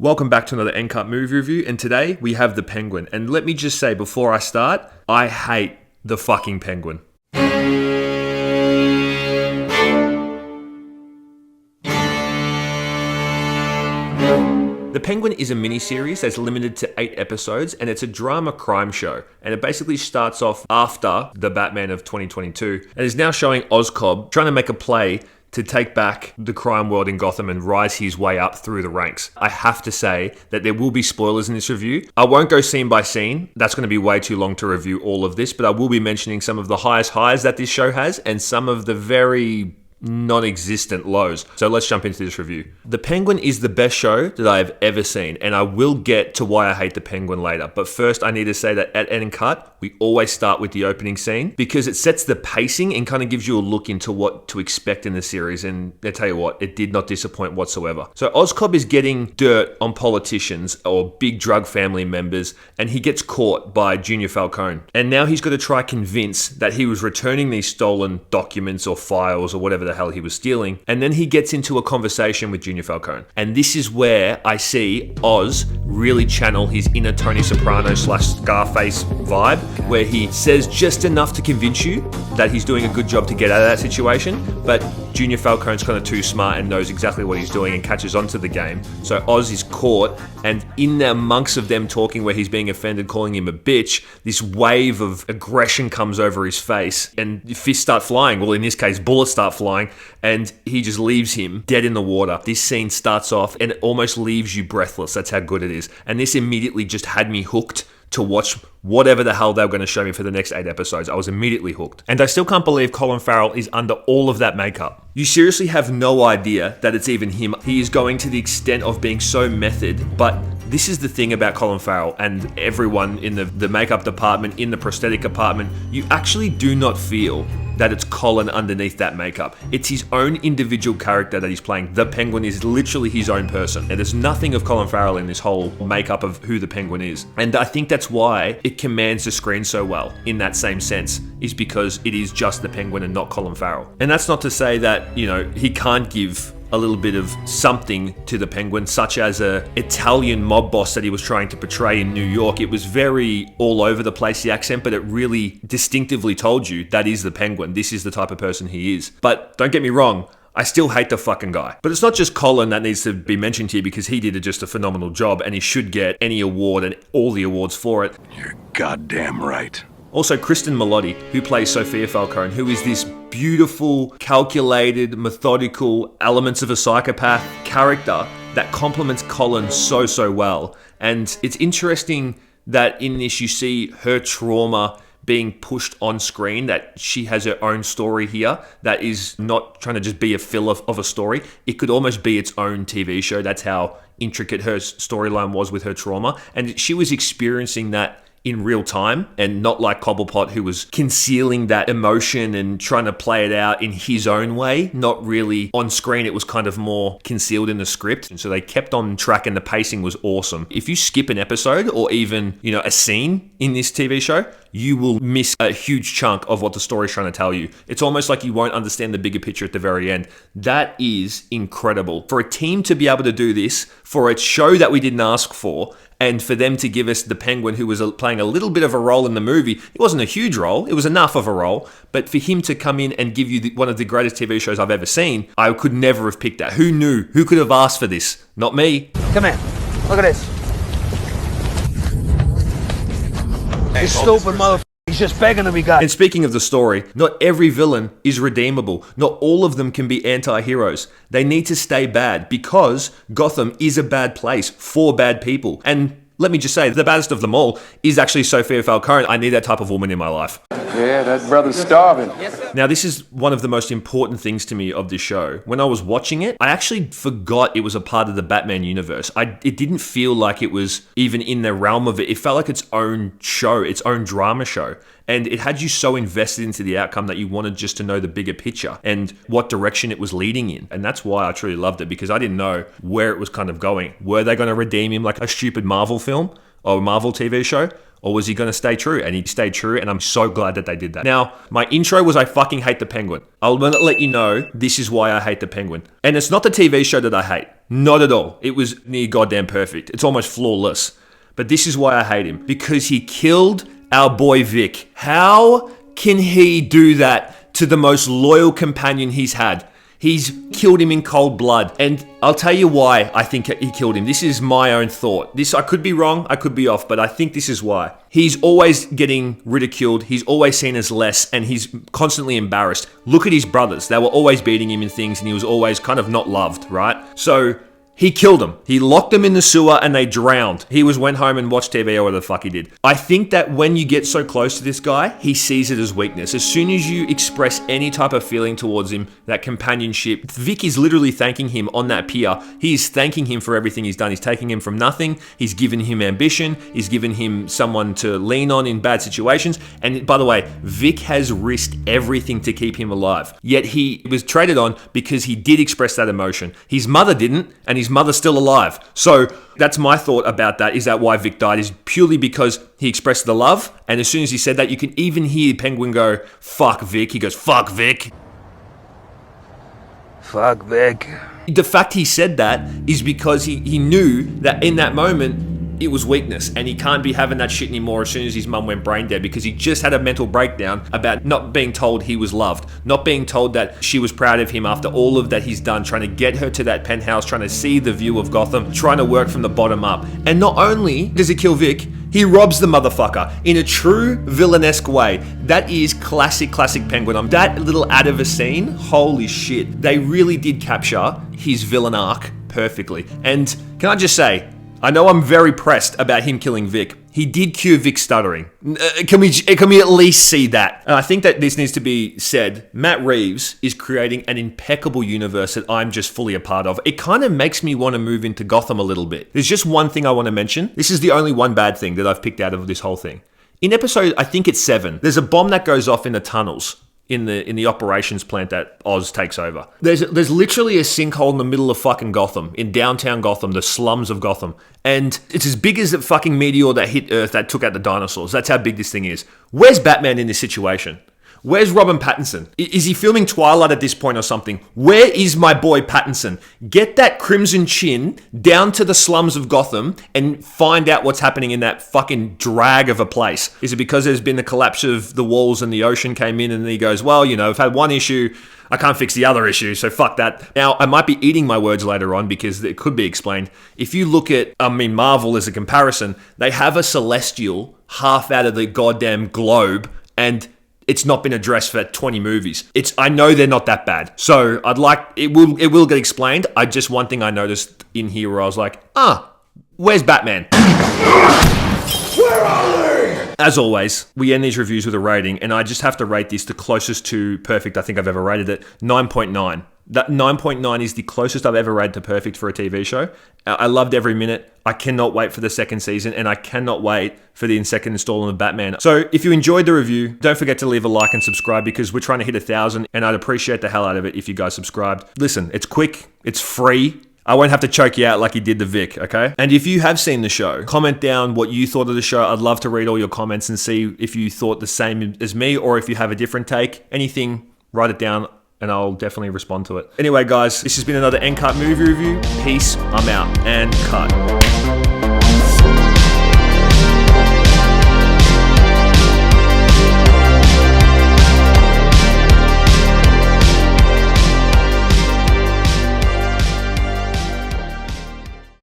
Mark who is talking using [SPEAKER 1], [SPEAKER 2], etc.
[SPEAKER 1] Welcome back to another N-Cut movie review, and today we have The Penguin. And let me just say before I start, I hate the fucking Penguin. The Penguin is a miniseries that's limited to 8 episodes, and it's a drama crime show. And it basically starts off after the Batman of 2022, and is now showing Oscorp trying to make a play to take back the crime world in Gotham and rise his way up through the ranks. I have to say that there will be spoilers in this review. I won't go scene by scene. That's going to be way too long to review all of this, but I will be mentioning some of the highest highs that this show has and some of the very non-existent lows. So let's jump into this review. The Penguin is the best show that I have ever seen, and I will get to why I hate The Penguin later. But first, I need to say that at N-Cut, we always start with the opening scene because it sets the pacing and kind of gives you a look into what to expect in the series. And I tell you what, it did not disappoint whatsoever. So Oscorp is getting dirt on politicians or big drug family members, and he gets caught by Junior Falcone. And now he's got to try convince that he was returning these stolen documents or files or whatever the hell he was stealing. And then he gets into a conversation with Junior Falcone. And this is where I see Oz really channel his inner Tony Soprano / Scarface vibe, where he says just enough to convince you that he's doing a good job to get out of that situation, but Junior Falcone's kind of too smart and knows exactly what he's doing and catches on to the game. So Oz is caught, and in the amongst of them talking where he's being offended, calling him a bitch, this wave of aggression comes over his face and fists start flying. Well, in this case, bullets start flying, and he just leaves him dead in the water. This scene starts off and it almost leaves you breathless. That's how good it is. And this immediately just had me hooked to watch whatever the hell they were going to show me for the next 8 episodes. I was immediately hooked. And I still can't believe Colin Farrell is under all of that makeup. You seriously have no idea that it's even him. He is going to the extent of being so method, but this is the thing about Colin Farrell and everyone in the makeup department, in the prosthetic department, you actually do not feel that it's Colin underneath that makeup. It's his own individual character that he's playing. The Penguin is literally his own person. And there's nothing of Colin Farrell in this whole makeup of who the Penguin is. And I think that's why it commands the screen so well in that same sense, is because it is just the Penguin and not Colin Farrell. And that's not to say that, he can't give a little bit of something to the Penguin, such as a Italian mob boss that he was trying to portray in New York. It was very all over the place, the accent, but it really distinctively told you that is the Penguin. This is the type of person he is. But don't get me wrong, I still hate the fucking guy. But it's not just Colin that needs to be mentioned here, because he did just a phenomenal job and he should get any award and all the awards for it.
[SPEAKER 2] You're goddamn right.
[SPEAKER 1] Also, Cristin Milioti, who plays Sophia Falcone, who is this beautiful, calculated, methodical, elements of a psychopath character that complements Colin so well. And it's interesting that in this you see her trauma being pushed on screen, that she has her own story here that is not trying to just be a filler of a story. It could almost be its own TV show. That's how intricate her storyline was with her trauma. And she was experiencing that in real time, and not like Cobblepot, who was concealing that emotion and trying to play it out in his own way, not really on screen. It was kind of more concealed in the script. And so they kept on track, and the pacing was awesome. If you skip an episode or even, a scene in this TV show, you will miss a huge chunk of what the story's trying to tell you. It's almost like you won't understand the bigger picture at the very end. That is incredible. For a team to be able to do this, for a show that we didn't ask for, and for them to give us the Penguin, who was playing a little bit of a role in the movie. It wasn't a huge role. It was enough of a role. But for him to come in and give you one of the greatest TV shows I've ever seen, I could never have picked that. Who knew? Who could have asked for this? Not me.
[SPEAKER 3] Come here. Look at this. This stupid motherfucker. He's just begging to be got.
[SPEAKER 1] And speaking of the story, not every villain is redeemable. Not all of them can be anti-heroes. They need to stay bad, because Gotham is a bad place for bad people. And let me just say, the baddest of them all is actually Sophia Falcone. I need that type of woman in my life.
[SPEAKER 2] Yeah, that brother's starving.
[SPEAKER 1] Now, this is one of the most important things to me of this show. When I was watching it, I actually forgot it was a part of the Batman universe. It didn't feel like it was even in the realm of it. It felt like its own show, its own drama show. And it had you so invested into the outcome that you wanted just to know the bigger picture and what direction it was leading in. And that's why I truly loved it, because I didn't know where it was kind of going. Were they going to redeem him like a stupid Marvel film or a Marvel TV show? Or was he going to stay true? And he stayed true, and I'm so glad that they did that. Now, my intro was I fucking hate the Penguin. I'll let you know this is why I hate the Penguin. And it's not the TV show that I hate. Not at all. It was near goddamn perfect. It's almost flawless. But this is why I hate him. Because he killed our boy Vic. How can he do that to the most loyal companion he's had? He's killed him in cold blood. And I'll tell you why I think he killed him. This is my own thought. I could be wrong, I could be off, but I think this is why. He's always getting ridiculed. He's always seen as less, and he's constantly embarrassed. Look at his brothers. They were always beating him in things, and he was always kind of not loved, right? So he killed them. He locked them in the sewer and they drowned. He went home and watched TV or whatever the fuck he did. I think that when you get so close to this guy, he sees it as weakness. As soon as you express any type of feeling towards him, that companionship, Vic is literally thanking him on that pier. He's thanking him for everything he's done. He's taking him from nothing. He's given him ambition. He's given him someone to lean on in bad situations. And by the way, Vic has risked everything to keep him alive. Yet he was traded on because he did express that emotion. His mother didn't, and his mother's still alive. So that's my thought about that, is that why Vic died is purely because he expressed the love. And as soon as he said that, you can even hear Penguin go, fuck Vic. He goes, fuck Vic.
[SPEAKER 3] Fuck Vic.
[SPEAKER 1] The fact he said that is because he knew that in that moment, it was weakness, and he can't be having that shit anymore as soon as his mum went brain dead, because he just had a mental breakdown about not being told he was loved, not being told that she was proud of him after all of that he's done, trying to get her to that penthouse, trying to see the view of Gotham, trying to work from the bottom up. And not only does he kill Vic, he robs the motherfucker in a true villainesque way. That is classic Penguin. That little ad of a scene, holy shit. They really did capture his villain arc perfectly. And can I just say, I know I'm very pressed about him killing Vic. He did cure Vic's stuttering. Can we at least see that? And I think that this needs to be said. Matt Reeves is creating an impeccable universe that I'm just fully a part of. It kind of makes me want to move into Gotham a little bit. There's just one thing I want to mention. This is the only one bad thing that I've picked out of this whole thing. In episode, I think it's 7, there's a bomb that goes off in the tunnels in the operations plant that Oz takes over. There's literally a sinkhole in the middle of fucking Gotham, in downtown Gotham, the slums of Gotham. And it's as big as the fucking meteor that hit Earth that took out the dinosaurs. That's how big this thing is. Where's Batman in this situation? Where's Robert Pattinson? Is he filming Twilight at this point or something? Where is my boy Pattinson? Get that Crimson Chin down to the slums of Gotham and find out what's happening in that fucking drag of a place. Is it because there's been the collapse of the walls and the ocean came in, and he goes, well, you know, I've had one issue, I can't fix the other issue, so fuck that. Now, I might be eating my words later on because it could be explained. If you look at, Marvel as a comparison, they have a celestial half out of the goddamn globe, and it's not been addressed for 20 movies. I know they're not that bad. So it will get explained. Just one thing I noticed in here where I was like, where's Batman? Where are they? As always, we end these reviews with a rating, and I just have to rate this the closest to perfect I think I've ever rated it, 9.9. That 9.9 is the closest I've ever rated to perfect for a TV show. I loved every minute. I cannot wait for the second season, and I cannot wait for the second installment of Batman. So if you enjoyed the review, don't forget to leave a like and subscribe, because we're trying to hit 1,000, and I'd appreciate the hell out of it if you guys subscribed. Listen, it's quick, it's free. I won't have to choke you out like you did the Vic, okay? And if you have seen the show, comment down what you thought of the show. I'd love to read all your comments and see if you thought the same as me, or if you have a different take. Anything, write it down, and I'll definitely respond to it. Anyway, guys, this has been another End Cut movie review. Peace, I'm out, and cut.